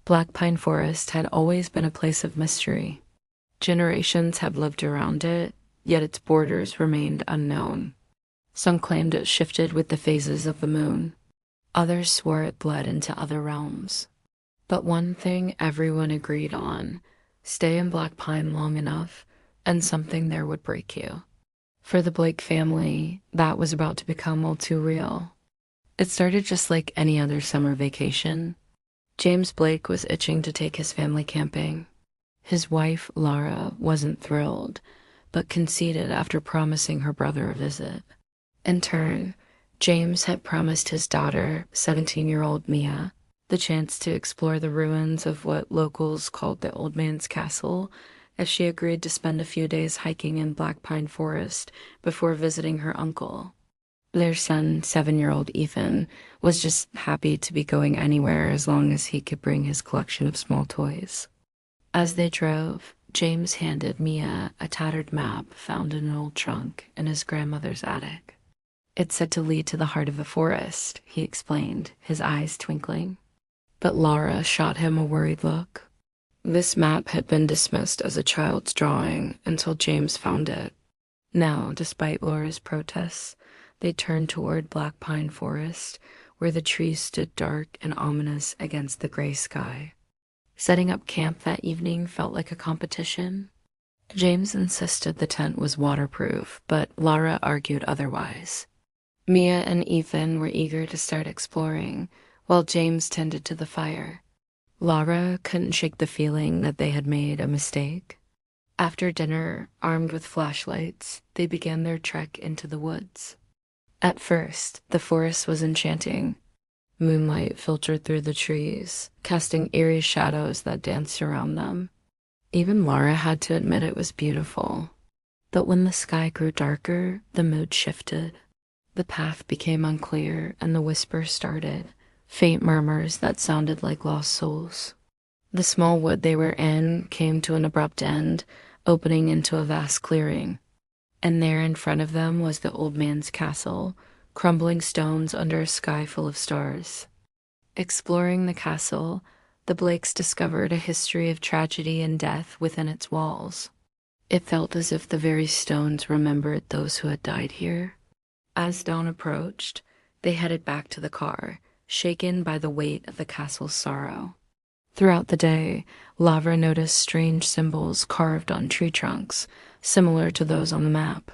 Blackpine Forest had always been a place of mystery. Generations have lived around it, yet its borders remained unknown. Some claimed it shifted with the phases of the moon. Others swore it bled into other realms. But one thing everyone agreed on: stay in Blackpine long enough, and something there would break you. For the Blake family, that was about to become all too real. It started just like any other summer vacation. James Blake was itching to take his family camping. His wife, Laura, wasn't thrilled, but conceded after promising her brother a visit. In turn, James had promised his daughter, 17-year-old Mia, the chance to explore the ruins of what locals called the Old Man's Castle if she agreed to spend a few days hiking in Blackpine Forest before visiting her uncle. Their son, 7-year-old Ethan, was just happy to be going anywhere as long as he could bring his collection of small toys. As they drove, James handed Mia a tattered map found in an old trunk in his grandmother's attic. It said to lead to the heart of the forest, he explained, his eyes twinkling. But Laura shot him a worried look. This map had been dismissed as a child's drawing until James found it. Now, despite Laura's protests, they turned toward Blackpine Forest, where the trees stood dark and ominous against the gray sky. Setting up camp that evening felt like a competition. James insisted the tent was waterproof, but Laura argued otherwise. Mia and Ethan were eager to start exploring, while James tended to the fire. Laura couldn't shake the feeling that they had made a mistake. After dinner, armed with flashlights, they began their trek into the woods. At first, the forest was enchanting. Moonlight filtered through the trees, casting eerie shadows that danced around them. Even Laura had to admit it was beautiful. But when the sky grew darker, the mood shifted. The path became unclear, and the whispers started, faint murmurs that sounded like lost souls. The small wood they were in came to an abrupt end, opening into a vast clearing. And there in front of them was the old man's castle, crumbling stones under a sky full of stars. Exploring the castle, the Blakes discovered a history of tragedy and death within its walls. It felt as if the very stones remembered those who had died here. As dawn approached, they headed back to the car, shaken by the weight of the castle's sorrow. Throughout the day, Lavra noticed strange symbols carved on tree trunks, similar to those on the map.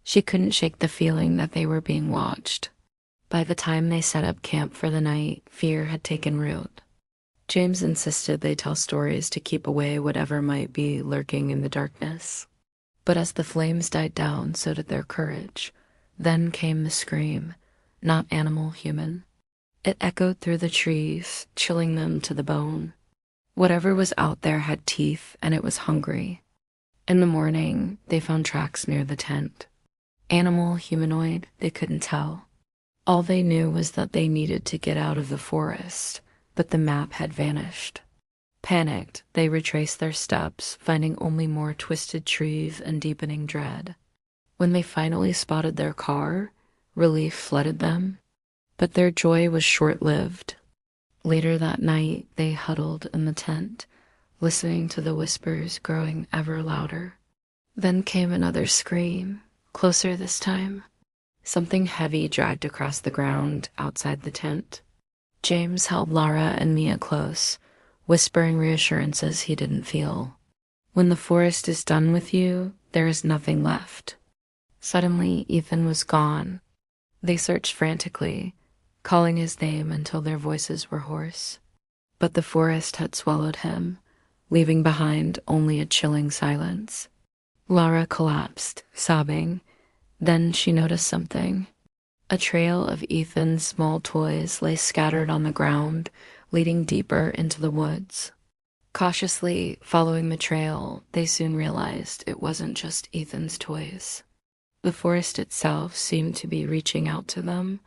She couldn't shake the feeling that they were being watched. By the time they set up camp for the night, fear had taken root. James insisted they tell stories to keep away whatever might be lurking in the darkness. But as the flames died down, so did their courage. Then came the scream, not animal, human. It echoed through the trees, chilling them to the bone. Whatever was out there had teeth, and it was hungry. In the morning, they found tracks near the tent. Animal, humanoid, they couldn't tell. All they knew was that they needed to get out of the forest, but the map had vanished. Panicked, they retraced their steps, finding only more twisted trees and deepening dread. When they finally spotted their car, relief flooded them. But their joy was short-lived. Later that night, they huddled in the tent, listening to the whispers growing ever louder. Then came another scream, closer this time. Something heavy dragged across the ground outside the tent. James held Laura and Mia close, whispering reassurances he didn't feel. When the forest is done with you, there is nothing left. Suddenly, Ethan was gone. They searched frantically, calling his name until their voices were hoarse. But the forest had swallowed him, leaving behind only a chilling silence. Laura collapsed, sobbing. Then she noticed something. A trail of Ethan's small toys lay scattered on the ground, leading deeper into the woods. Cautiously following the trail, they soon realized it wasn't just Ethan's toys. The forest itself seemed to be reaching out to them,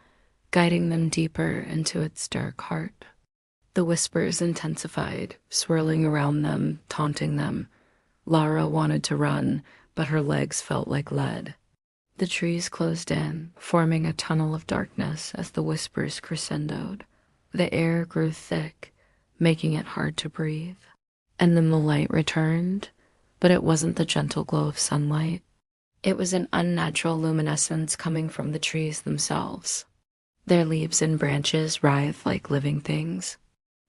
guiding them deeper into its dark heart. The whispers intensified, swirling around them, taunting them. Lara wanted to run, but her legs felt like lead. The trees closed in, forming a tunnel of darkness as the whispers crescendoed. The air grew thick, making it hard to breathe. And then the light returned, but it wasn't the gentle glow of sunlight. It was an unnatural luminescence coming from the trees themselves. Their leaves and branches writhed like living things.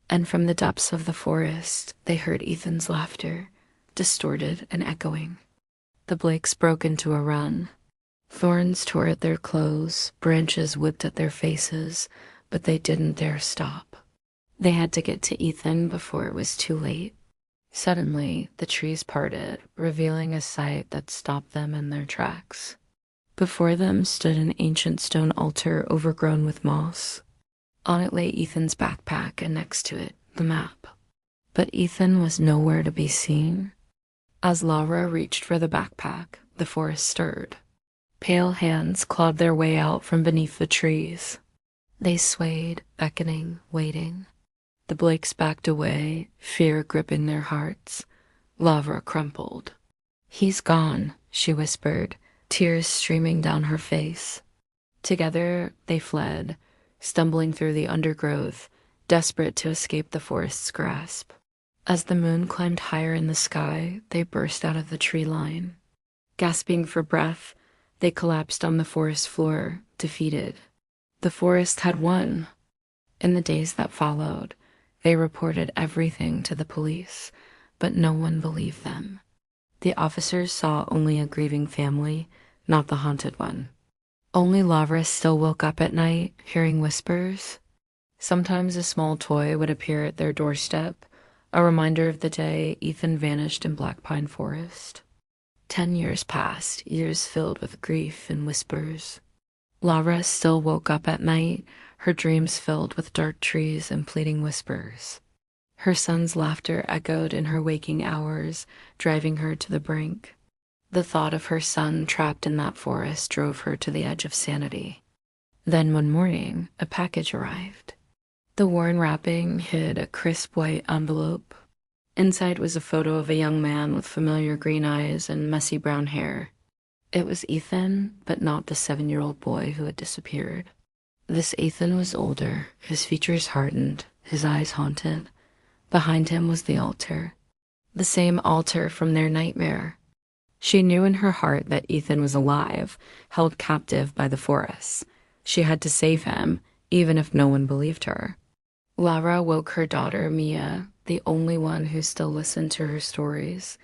And from the depths of the forest, they heard Ethan's laughter, distorted and echoing. The Blakes broke into a run. Thorns tore at their clothes, branches whipped at their faces, but they didn't dare stop. They had to get to Ethan before it was too late. Suddenly, the trees parted, revealing a sight that stopped them in their tracks. Before them stood an ancient stone altar overgrown with moss. On it lay Ethan's backpack, and next to it, the map. But Ethan was nowhere to be seen. As Laura reached for the backpack, the forest stirred. Pale hands clawed their way out from beneath the trees. They swayed, beckoning, waiting. The Blakes backed away, fear gripping their hearts. Laura crumpled. "He's gone," she whispered, tears streaming down her face. Together, they fled, stumbling through the undergrowth, desperate to escape the forest's grasp. As the moon climbed higher in the sky, they burst out of the tree line. Gasping for breath, they collapsed on the forest floor, defeated. The forest had won. In the days that followed, they reported everything to the police, but no one believed them. The officers saw only a grieving family, not the haunted one. Only Laura still woke up at night, hearing whispers. Sometimes a small toy would appear at their doorstep, a reminder of the day Ethan vanished in Blackpine Forest. 10 years passed, years filled with grief and whispers. Laura still woke up at night, her dreams filled with dark trees and pleading whispers. Her son's laughter echoed in her waking hours, driving her to the brink. The thought of her son trapped in that forest drove her to the edge of sanity. Then one morning, a package arrived. The worn wrapping hid a crisp white envelope. Inside was a photo of a young man with familiar green eyes and messy brown hair. It was Ethan, but not the 7-year-old boy who had disappeared. This Ethan was older, his features hardened, his eyes haunted. Behind him was the altar. The same altar from their nightmare. She knew in her heart that Ethan was alive, held captive by the forest. She had to save him, even if no one believed her. Laura woke her daughter, Mia, the only one who still listened to her stories.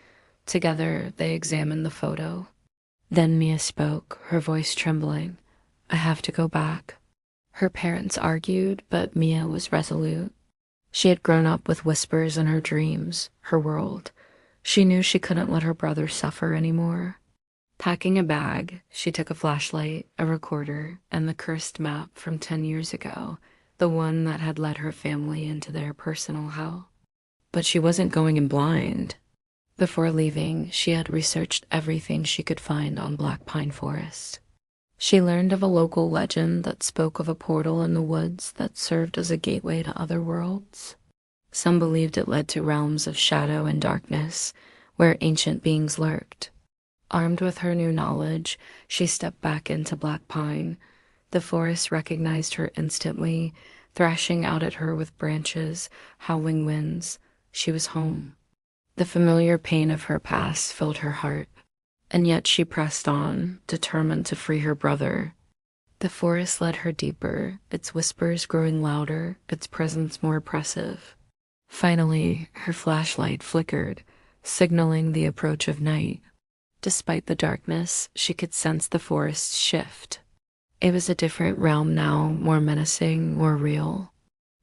Together, they examined the photo. Then Mia spoke, her voice trembling. "I have to go back." Her parents argued, but Mia was resolute. She had grown up with whispers in her dreams, her world. She knew she couldn't let her brother suffer anymore. Packing a bag, she took a flashlight, a recorder, and the cursed map from 10 years ago, the one that had led her family into their personal hell. But she wasn't going in blind. Before leaving, she had researched everything she could find on Blackpine Forest. She learned of a local legend that spoke of a portal in the woods that served as a gateway to other worlds. Some believed it led to realms of shadow and darkness, where ancient beings lurked. Armed with her new knowledge, she stepped back into Blackpine. The forest recognized her instantly, thrashing out at her with branches, howling winds. She was home. The familiar pain of her past filled her heart, and yet she pressed on, determined to free her brother. The forest led her deeper, its whispers growing louder, its presence more oppressive. Finally, her flashlight flickered, signaling the approach of night. Despite the darkness, she could sense the forest's shift. It was a different realm now, more menacing, more real.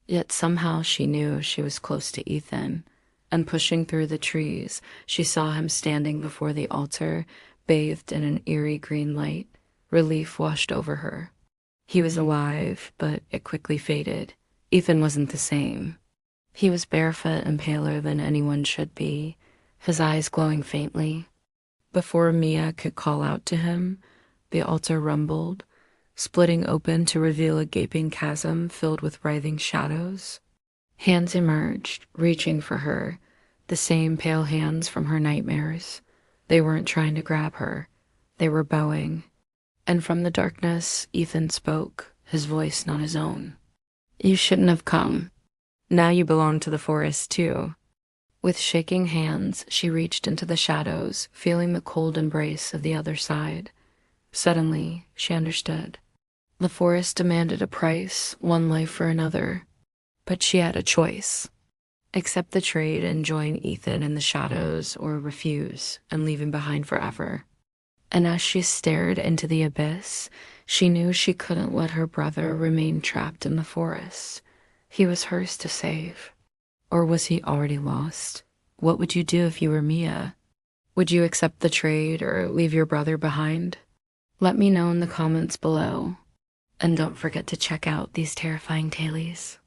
Yet somehow she knew she was close to Ethan, and pushing through the trees, she saw him standing before the altar, bathed in an eerie green light. Relief washed over her. He was alive, but it quickly faded. Ethan wasn't the same. He was barefoot and paler than anyone should be, his eyes glowing faintly. Before Mia could call out to him, the altar rumbled, splitting open to reveal a gaping chasm filled with writhing shadows. Hands emerged, reaching for her, the same pale hands from her nightmares. They weren't trying to grab her. They were bowing. And from the darkness, Ethan spoke, his voice not his own. "You shouldn't have come." Now you belong to the forest, too. With shaking hands, she reached into the shadows, feeling the cold embrace of the other side. Suddenly, she understood. The forest demanded a price, one life for another. But she had a choice. Accept the trade and join Ethan in the shadows, or refuse and leave him behind forever. And as she stared into the abyss, she knew she couldn't let her brother remain trapped in the forest. He was hers to save. Or was he already lost? What would you do if you were Mia? Would you accept the trade or leave your brother behind? Let me know in the comments below. And don't forget to check out these terrifying tailies.